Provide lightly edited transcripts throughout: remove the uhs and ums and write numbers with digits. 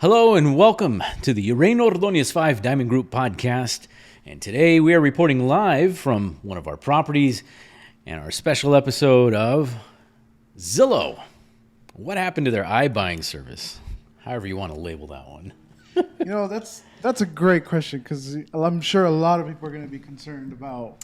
Hello and welcome to the Uraine Ordonez 5 Diamond Group podcast. And today we are reporting live from one of our properties and our special episode of Zillow. What happened to their iBuying service? However you want to label that one. That's a great question because I'm sure a lot of people are going to be concerned about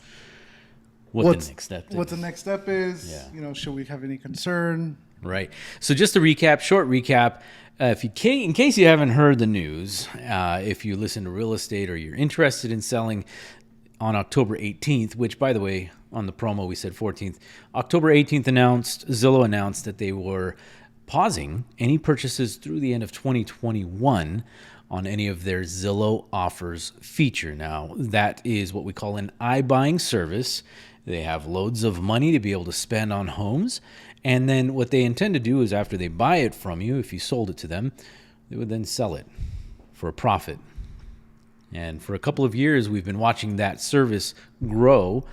What the next step is. What the next step is. Yeah. Should we have any concern? Right. So just a short recap. In case you haven't heard the news, if you listen to real estate or you're interested in selling on October 18th, which, by the way, on the promo we said 14th, October 18th Zillow announced that they were pausing any purchases through the end of 2021 on any of their Zillow offers feature. Now, that is what we call an iBuying service. They have loads of money to be able to spend on homes. And then what they intend to do is after they buy it from you, if you sold it to them, they would then sell it for a profit. And for a couple of years, we've been watching that service grow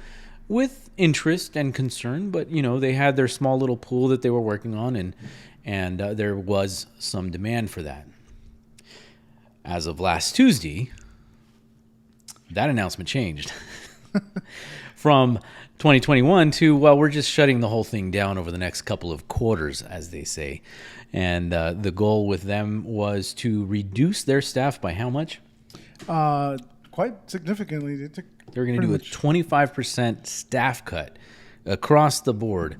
with interest and concern. But, they had their small little pool that they were working on, and there was some demand for that. As of last Tuesday, that announcement changed from 2021 to, we're just shutting the whole thing down over the next couple of quarters, as they say. And the goal with them was to reduce their staff by how much? Quite significantly. They were going to do a 25% staff cut across the board.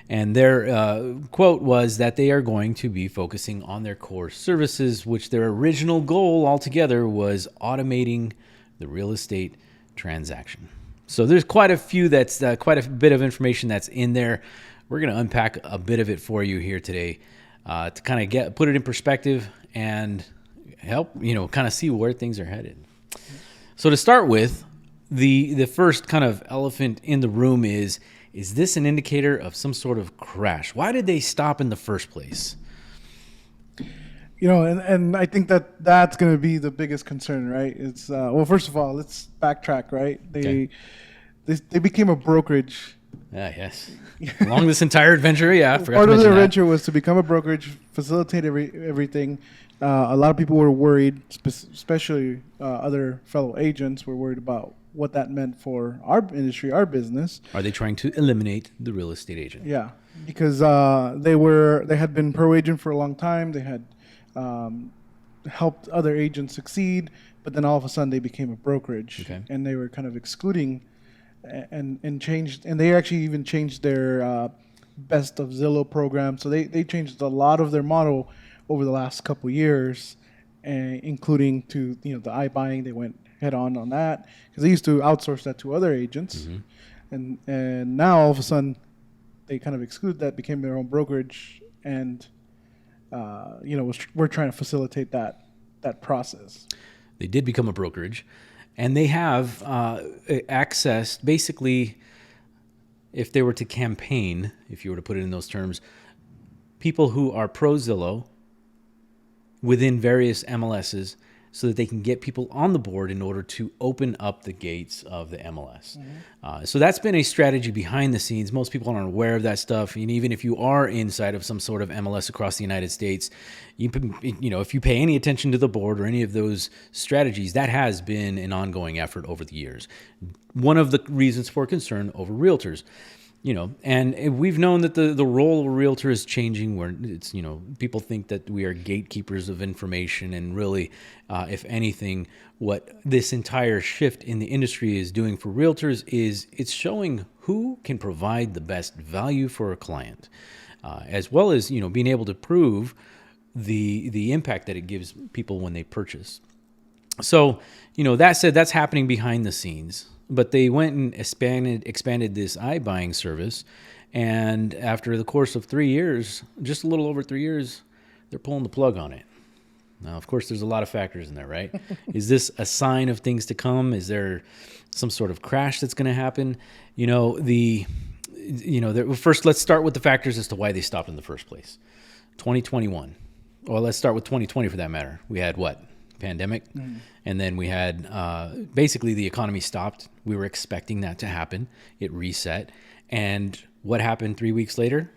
And their quote was that they are going to be focusing on their core services, which their original goal altogether was automating the real estate transaction. So there's quite a bit of information that's in there. We're going to unpack a bit of it for you here today to kind of put it in perspective and help, kind of see where things are headed. So to start with, the first kind of elephant in the room is this an indicator of some sort of crash? Why did they stop in the first place? And I think that's going to be the biggest concern, right? It's first of all, let's backtrack, right? They became a brokerage. Yes. Along this entire adventure, Part of their adventure was to become a brokerage, facilitate everything. A lot of people were worried, especially other fellow agents were worried about what that meant for our industry, our business. Are they trying to eliminate the real estate agent? Yeah, because they had been pro agent for a long time. They had helped other agents succeed, but then all of a sudden they became a brokerage, and they were kind of excluding and changed, and they actually even changed their best of Zillow program. So they changed a lot of their model over the last couple of years, including to the iBuying. They went head on that because they used to outsource that to other agents, and now all of a sudden they kind of excluded that, became their own brokerage, and we're trying to facilitate that process. They did become a brokerage, and they have accessed, basically, if they were to campaign, if you were to put it in those terms, people who are pro Zillow within various MLSs so that they can get people on the board in order to open up the gates of the MLS. So that's been a strategy behind the scenes. Most people aren't aware of that stuff. And even if you are inside of some sort of MLS across the United States, if you pay any attention to the board or any of those strategies, that has been an ongoing effort over the years. One of the reasons for concern over realtors. And we've known that the role of a realtor is changing, where it's, people think that we are gatekeepers of information. And really, if anything, what this entire shift in the industry is doing for realtors is it's showing who can provide the best value for a client, as well as, being able to prove the impact that it gives people when they purchase. So, that said, that's happening behind the scenes. But they went and expanded this iBuying service, and after the course of 3 years, just a little over 3 years, they're pulling the plug on it. Now, of course, there's a lot of factors in there, right? Is this a sign of things to come? Is there some sort of crash that's going to happen? First, let's start with the factors as to why they stopped in the first place. 2021. Well, let's start with 2020 for that matter. We had what? Pandemic. And then we had basically the economy stopped. We were expecting that to happen. It reset. And what happened 3 weeks later?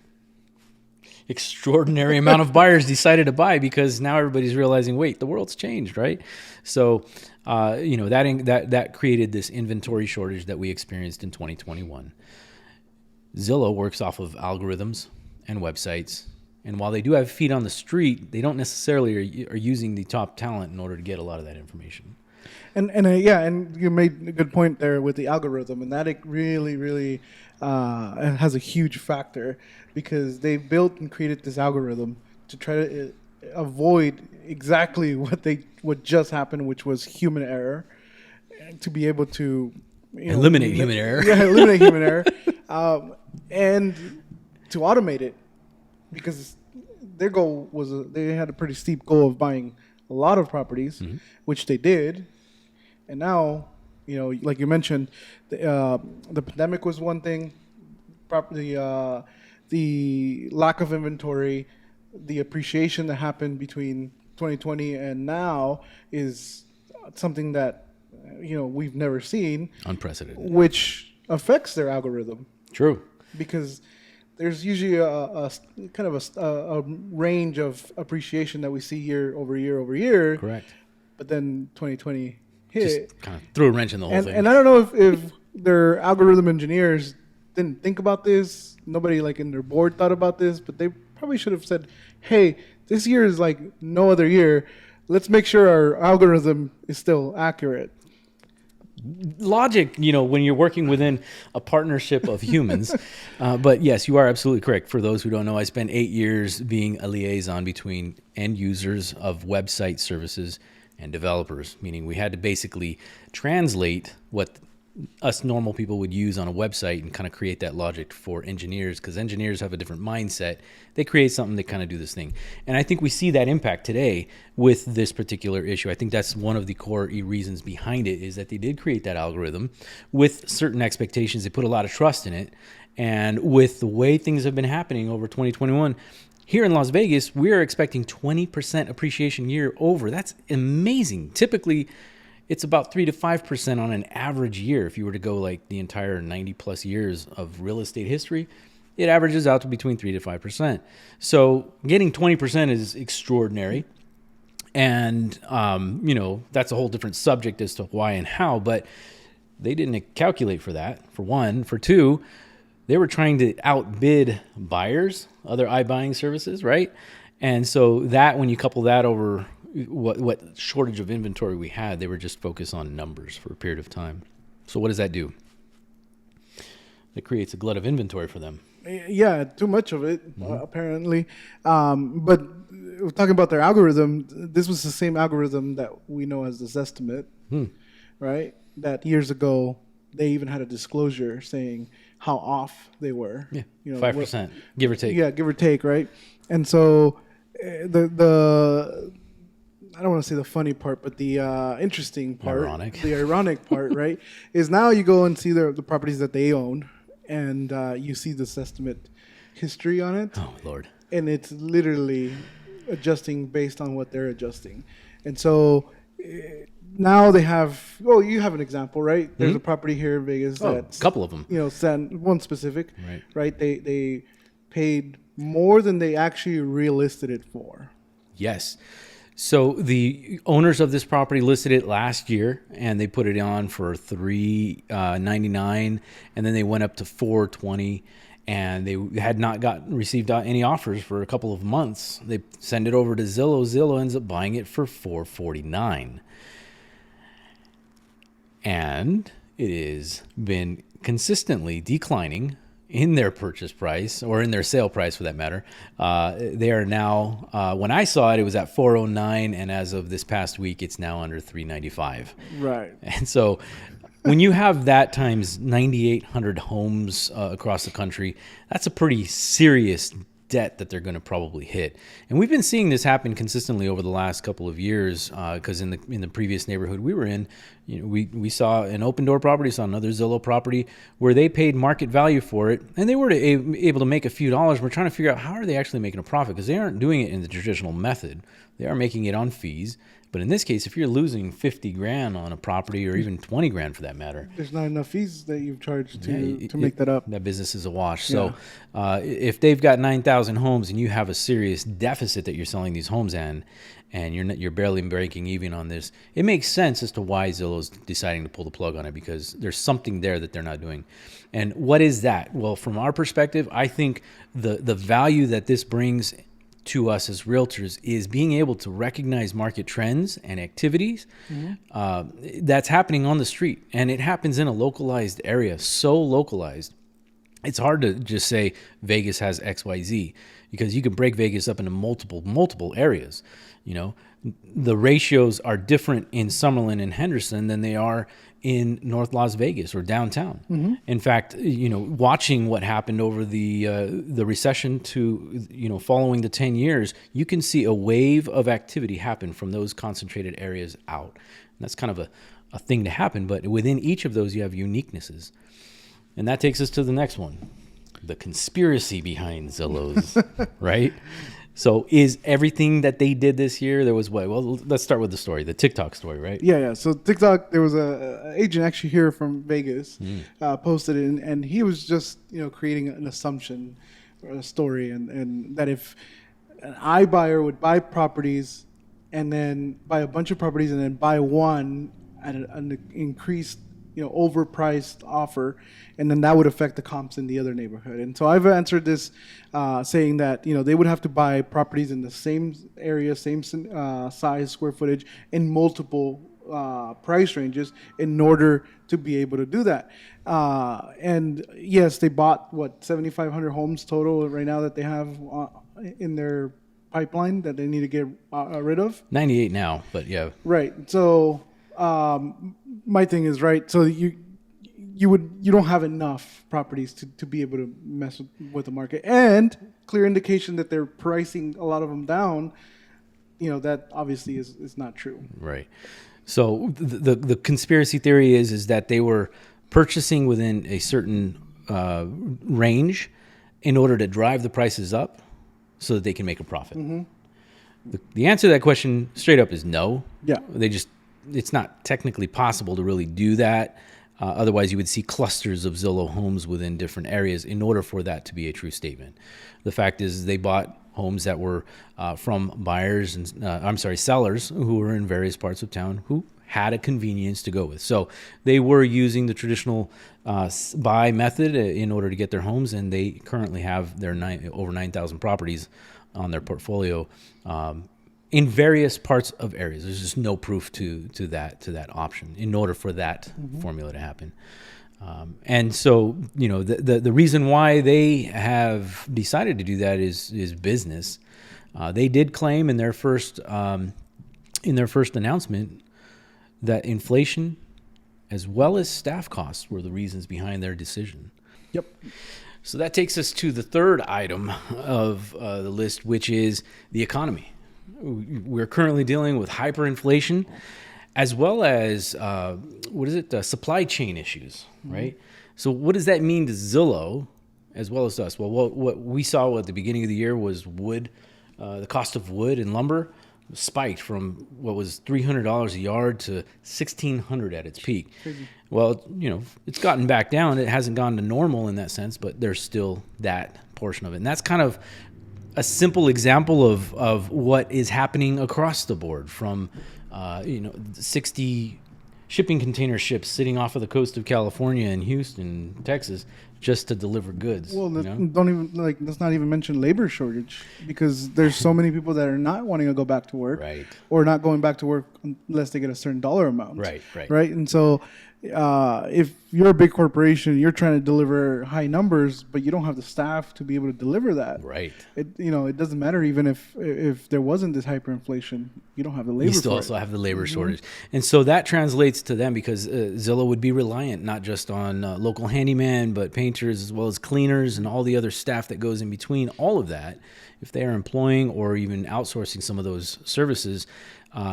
extraordinary amount of buyers decided to buy because now everybody's realizing, wait, the world's changed, right? So, that created this inventory shortage that we experienced in 2021. Zillow works off of algorithms and websites. And while they do have feet on the street, they don't necessarily are using the top talent in order to get a lot of that information. And you made a good point there with the algorithm, and that it really has a huge factor because they built and created this algorithm to try to avoid exactly what just happened, which was human error, to be able to eliminate human error. Yeah, eliminate human error, and to automate it because their goal was they had a pretty steep goal of buying a lot of properties, which they did. And now, like you mentioned, the pandemic was one thing, the lack of inventory, the appreciation that happened between 2020 and now is something that, we've never seen. Unprecedented. Which affects their algorithm. True. Because there's usually a kind of a range of appreciation that we see year over year. Correct. But then 2020 just kind of threw a wrench in the whole thing. And I don't know if their algorithm engineers didn't think about this. Nobody in their board thought about this, but they probably should have said, hey, this year is like no other year. Let's make sure our algorithm is still accurate. Logic, when you're working within a partnership of humans. But yes, you are absolutely correct. For those who don't know, I spent 8 years being a liaison between end users of website services and developers, meaning we had to basically translate what us normal people would use on a website and kind of create that logic for engineers, because engineers have a different mindset. They create something, they kind of do this thing. And I think we see that impact today with this particular issue. I think that's one of the core reasons behind it, is that they did create that algorithm with certain expectations. They put a lot of trust in it. And with the way things have been happening over 2021, here in Las Vegas, we are expecting 20% appreciation year over. That's amazing. Typically, it's about 3 to 5% on an average year. If you were to go the entire 90 plus years of real estate history, it averages out to between 3 to 5%. So getting 20% is extraordinary. And, that's a whole different subject as to why and how, but they didn't calculate for that, for one. For two, they were trying to outbid buyers, other iBuying services, right? And so that, when you couple that over what shortage of inventory we had, they were just focused on numbers for a period of time. So what does that do? It creates a glut of inventory for them. Yeah, too much of it, apparently. But we're talking about their algorithm. This was the same algorithm that we know as the Zestimate, right? That years ago, they even had a disclosure saying how off they were. Yeah, 5%, give or take. Yeah, give or take, right? And so the I don't want to say the funny part, but the interesting part, the ironic part, right, is now you go and see the properties that they own, and you see this estimate history on it. Oh, Lord. And it's literally adjusting based on what they're adjusting. And so now they have, you have an example, right? There's a property here in Vegas that's, a couple of them. One specific, right? They paid more than they actually relisted it for. Yes. So the owners of this property listed it last year, and they put it on for $399, and then they went up to $420, and they had not received any offers for a couple of months. They send it over to Zillow. Zillow ends up buying it for $449, and it has been consistently declining in their purchase price, or in their sale price for that matter. They are now, when I saw it, it was at $409, and as of this past week, it's now under $395. Right. And so when you have that times 9,800 homes across the country, that's a pretty serious debt that they're going to probably hit. And we've been seeing this happen consistently over the last couple of years, because in the previous neighborhood we were in, we saw an Open Door property, saw another Zillow property where they paid market value for it, and they were able to make a few dollars. We're trying to figure out, how are they actually making a profit, because they aren't doing it in the traditional method. They are making it on fees. But in this case, if you're losing 50 grand on a property, or even 20 grand for that matter, there's not enough fees that you've charged to make that up. That business is a wash. Yeah. So if they've got 9,000 homes and you have a serious deficit that you're selling these homes in, and you're barely breaking even on this, it makes sense as to why Zillow's deciding to pull the plug on it, because there's something there that they're not doing. And what is that? Well, from our perspective, I think the value that this brings to us as realtors is being able to recognize market trends and activities that's happening on the street. And it happens in a localized area, so localized. It's hard to just say Vegas has XYZ, because you can break Vegas up into multiple areas. You know, the ratios are different in Summerlin and Henderson than they are in North Las Vegas or downtown. In fact, you know, watching what happened over the recession to, you know, following the 10 years, you can see a wave of activity happen from those concentrated areas out. And that's kind of a thing to happen, but within each of those, you have uniquenesses. And that takes us to the next one, the conspiracy behind Zillows, right? So is everything that they did this year, there was what? Well, let's start with the story, the TikTok story, right? Yeah. So TikTok, there was a agent actually here from Vegas, posted it, and he was just, you know, creating an assumption or a story, and that if an iBuyer would buy properties and then buy a bunch of properties and then buy one at an increased, you know, overpriced offer, and then that would affect the comps in the other neighborhood. And so I've answered this saying that, you know, they would have to buy properties in the same area, same size, square footage, in multiple price ranges in order to be able to do that. And yes, they bought, 7,500 homes total right now that they have in their pipeline that they need to get rid of. 98 now, but yeah. Right. So my thing is, right, so you don't have enough properties to be able to mess with the market, and clear indication that they're pricing a lot of them down, you know, that obviously is not true. Right. So the conspiracy theory is that they were purchasing within a certain range in order to drive the prices up so that they can make a profit. The answer to that question straight up is no. Yeah. It's not technically possible to really do that. Otherwise, you would see clusters of Zillow homes within different areas in order for that to be a true statement. The fact is they bought homes that were from buyers and sellers who were in various parts of town who had a convenience to go with. So they were using the traditional buy method in order to get their homes, and they currently have their over 9,000 properties on their portfolio in various parts of areas. There's just no proof to that option in order for that formula to happen. And so, you know, the reason why they have decided to do that is business. They did claim in their first announcement that inflation as well as staff costs were the reasons behind their decision. Yep. So that takes us to the third item of the list, which is the economy. We're currently dealing with hyperinflation as well as, supply chain issues, right? So what does that mean to Zillow as well as us? Well, what we saw at the beginning of the year was wood. The cost of wood and lumber spiked from what was $300 a yard to $1,600 at its peak. Crazy. Well, you know, it's gotten back down. It hasn't gone to normal in that sense, but there's still that portion of it. And that's kind of a simple example of what is happening across the board from, 60 shipping container ships sitting off of the coast of California and Houston, Texas, just to deliver goods. Well, let's not even mention labor shortage, because there's so many people that are not wanting to go back to work, right, or not going back to work unless they get a certain dollar amount. Right. And so if you're a big corporation, you're trying to deliver high numbers, but you don't have the staff to be able to deliver that. Right. It doesn't matter even if there wasn't this hyperinflation, you don't have the labor. You still also have the labor shortage, and so that translates to them because Zillow would be reliant not just on local handyman, but painters, painters, as well as cleaners and all the other staff that goes in between all of that, if they are employing or even outsourcing some of those services,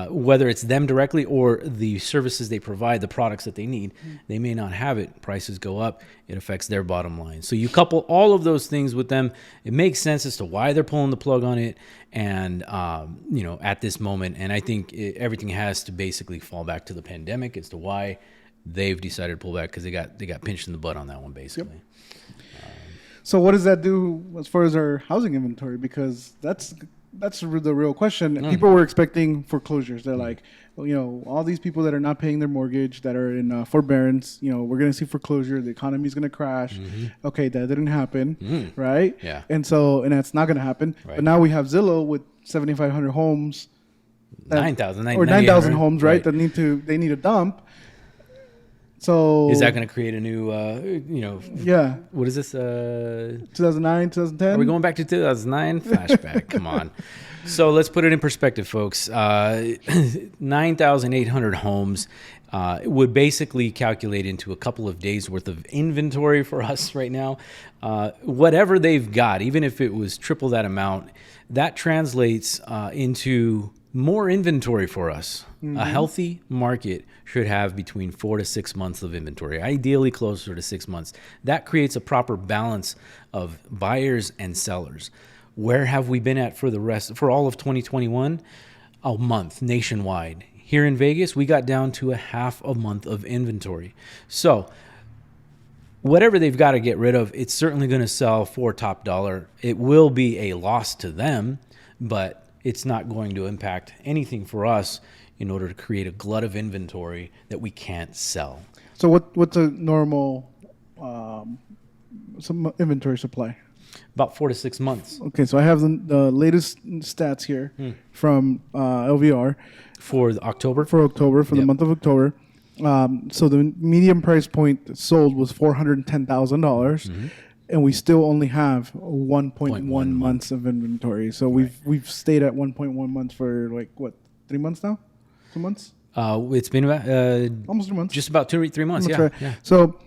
whether it's them directly or the services they provide, the products that they need, they may not have it. Prices go up. It affects their bottom line. So you couple all of those things with them, it makes sense as to why they're pulling the plug on it. And, at this moment, and I think everything has to basically fall back to the pandemic as to why they've decided to pull back, because they got pinched in the butt on that one, basically. Yep. So what does that do as far as our housing inventory? Because that's the real question. People were expecting foreclosures. They're like, all these people that are not paying their mortgage, that are in forbearance, we're going to see foreclosure. The economy is going to crash. Okay, that didn't happen, right? Yeah. And that's not going to happen. Right. But now we have Zillow with 7,500 homes. 9,000 homes, right? That need a dump. So is that going to create a new, yeah. What is this? 2009, 2010? Are we going back to 2009? Flashback. Come on. So let's put it in perspective, folks. 9,800 homes would basically calculate into a couple of days worth of inventory for us right now. Whatever they've got, even if it was triple that amount, that translates into more inventory for us. A healthy market should have between 4 to 6 months of inventory, ideally closer to 6 months. That creates a proper balance of buyers and sellers. Where have we been at for all of 2021? A month nationwide. Here in Vegas, we got down to a half a month of inventory. So whatever they've got to get rid of, it's certainly going to sell for top dollar. It will be a loss to them, but it's not going to impact anything for us in order to create a glut of inventory that we can't sell. So what's a normal some inventory supply? About 4 to 6 months. Okay, so I have the latest stats here from LVR. For October? For the month of October. So the median price point sold was $410,000. And we still only have 1.1 months of inventory. So we've stayed at 1.1 months for 3 months now? 2 months? It's been about almost 2 months. Just about 3 months. Right. Yeah. So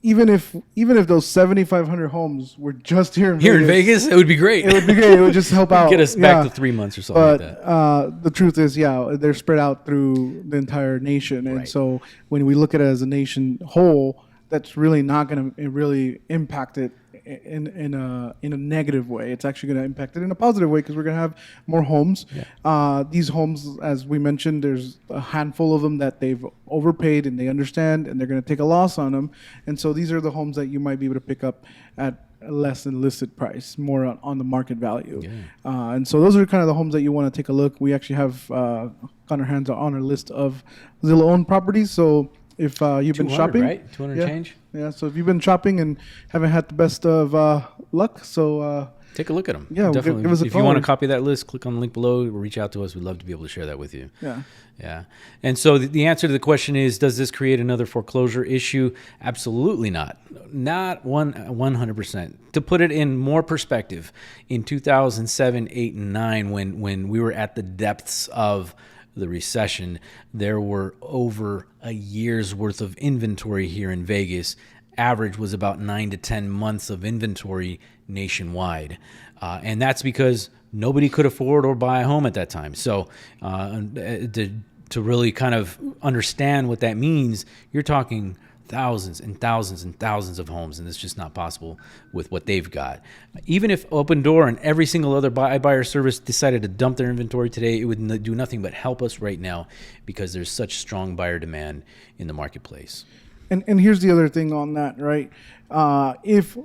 even if those 7,500 homes were just here in Vegas, it would be great. It would be great. It would just help out. Get us back to 3 months or something like that. But the truth is, they're spread out through the entire nation, and so when we look at it as a nation whole, that's really not going to really impact it in a negative way. It's actually going to impact it in a positive way because we're going to have more homes. Yeah. These homes, as we mentioned, there's a handful of them that they've overpaid and they understand, and they're going to take a loss on them. And so these are the homes that you might be able to pick up at a less than listed price, more on the market value. Yeah. And so those are kind of the homes that you want to take a look. We actually have got our hands on our list of Zillow-owned properties. So if you've been shopping, right? 200 change. Yeah. So if you've been shopping and haven't had the best of luck, so take a look at them. Yeah, definitely. Give us a if call. You want to copy that list, click on the link below or reach out to us. We'd love to be able to share that with you. Yeah. Yeah. And so the answer to the question is, does this create another foreclosure issue? Absolutely not. Not 100%. To put it in more perspective, in 2007, 8, and 9, when we were at the depths of the recession, there were over a year's worth of inventory here in Vegas. Average was about 9 to 10 months of inventory nationwide. And that's because nobody could afford or buy a home at that time. So to really kind of understand what that means, you're talking thousands and thousands and thousands of homes, and it's just not possible with what they've got. Even if Open Door and every single other iBuyer service decided to dump their inventory today, it would do nothing but help us right now because there's such strong buyer demand in the marketplace. And here's the other thing on that, right? If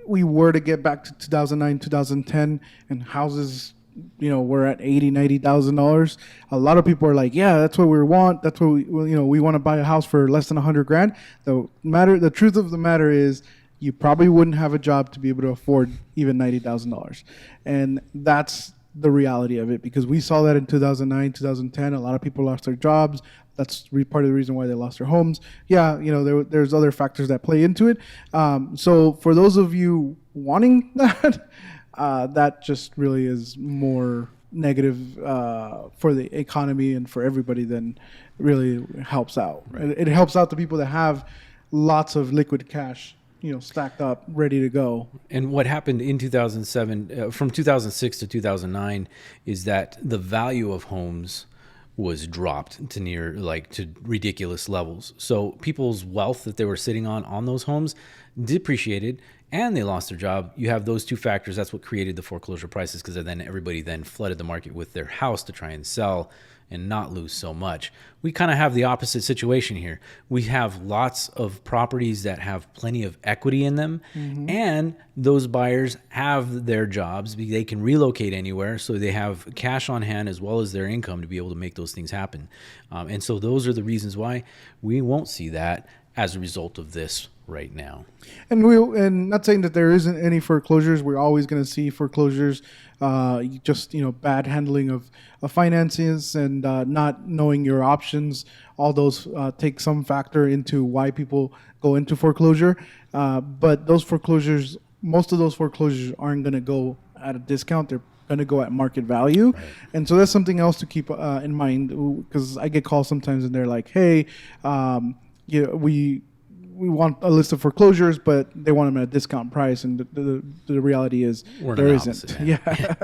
we were to get back to 2009, 2010, and houses, we're at $80,000, $90,000. A lot of people are like, yeah, that's what we want. That's what we want to buy a house for less than $100,000. The truth of the matter is, you probably wouldn't have a job to be able to afford even $90,000, and that's the reality of it, because we saw that in 2009, 2010. A lot of people lost their jobs. That's part of the reason why they lost their homes. Yeah, there's other factors that play into it. So for those of you wanting that, that just really is more negative for the economy and for everybody than really helps out. Right. It helps out the people that have lots of liquid cash stacked up, ready to go. And what happened in 2007, from 2006 to 2009, is that the value of homes was dropped to ridiculous levels. So people's wealth that they were sitting on those homes depreciated, and they lost their job. You have those two factors. That's what created the foreclosure prices, because then everybody then flooded the market with their house to try and sell and not lose so much. We kind of have the opposite situation here. We have lots of properties that have plenty of equity in them, and those buyers have their jobs. They can relocate anywhere, so they have cash on hand as well as their income to be able to make those things happen. And so those are the reasons why we won't see that as a result of this right now. And not saying that there isn't any foreclosures. We're always going to see foreclosures. Just bad handling of finances and not knowing your options. All those take some factor into why people go into foreclosure. But those foreclosures, most of those foreclosures aren't going to go at a discount. They're going to go at market value. Right. And so that's something else to keep in mind, because I get calls sometimes and they're like, hey, we want a list of foreclosures, but they want them at a discount price. And the reality is there isn't. Yeah.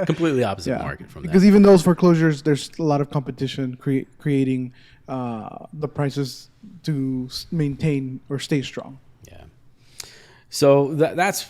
Completely opposite market from that. Because even those foreclosures, there's a lot of competition creating the prices to maintain or stay strong. Yeah. So that's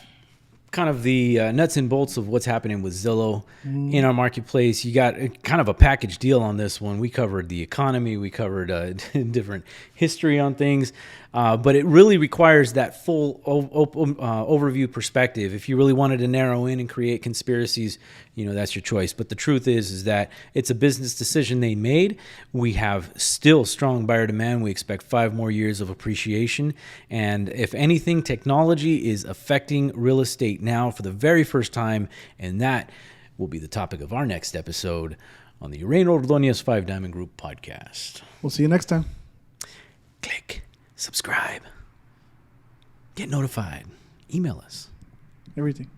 kind of the nuts and bolts of what's happening with Zillow in our marketplace. You got kind of a package deal on this one. We covered the economy. We covered different history on things. But it really requires that full overview perspective. If you really wanted to narrow in and create conspiracies, that's your choice. But the truth is that it's a business decision they made. We have still strong buyer demand. We expect 5 more years of appreciation. And if anything, technology is affecting real estate now for the very first time. And that will be the topic of our next episode on the Uraine Ordonez 5 Diamond Group podcast. We'll see you next time. Click. Subscribe. Get notified. Email us. Everything.